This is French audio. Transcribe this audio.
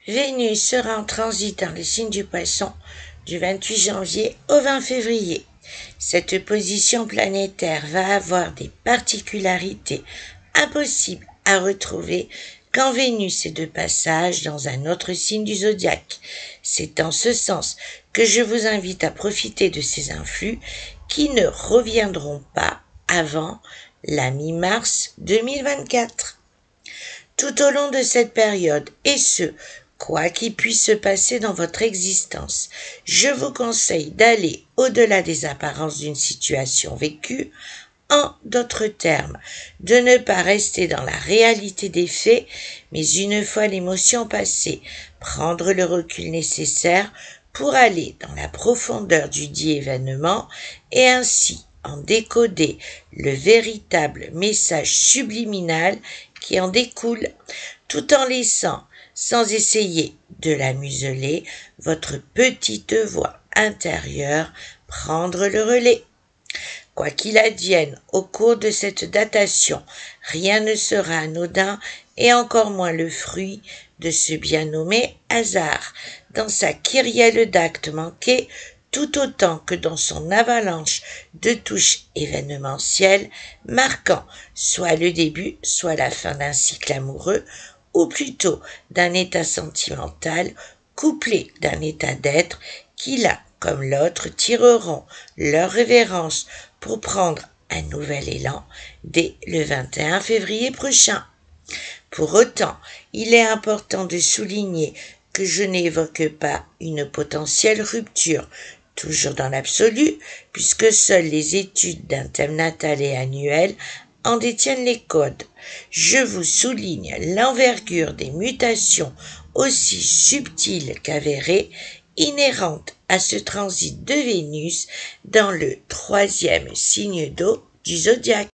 Vénus sera en transit dans le signe du Poisson du 28 janvier au 20 février. Cette position planétaire va avoir des particularités impossibles à retrouver quand Vénus est de passage dans un autre signe du zodiaque. C'est en ce sens que je vous invite à profiter de ces influx qui ne reviendront pas avant la mi-mars 2024. Tout au long de cette période, et ce, quoi qu'il puisse se passer dans votre existence, je vous conseille d'aller au-delà des apparences d'une situation vécue, en d'autres termes, de ne pas rester dans la réalité des faits, mais une fois l'émotion passée, prendre le recul nécessaire pour aller dans la profondeur du dit événement et ainsi en décoder le véritable message subliminal qui en découle, tout en laissant, sans essayer de la museler, votre petite voix intérieure prendre le relais. Quoi qu'il advienne au cours de cette datation, rien ne sera anodin et encore moins le fruit de ce bien nommé hasard, dans sa kyrielle d'actes manqués, tout autant que dans son avalanche de touches événementielles, marquant soit le début, soit la fin d'un cycle amoureux, ou plutôt d'un état sentimental, couplé d'un état d'être qui l'un comme l'autre tireront leur révérence pour prendre un nouvel élan dès le 21 février prochain. Pour autant, il est important de souligner que je n'évoque pas une potentielle rupture, toujours dans l'absolu, puisque seules les études d'un thème natal et annuel en détiennent les codes. Je vous souligne l'envergure des mutations aussi subtiles qu'avérées, inhérentes à ce transit de Vénus dans le 3e signe d'eau du zodiaque.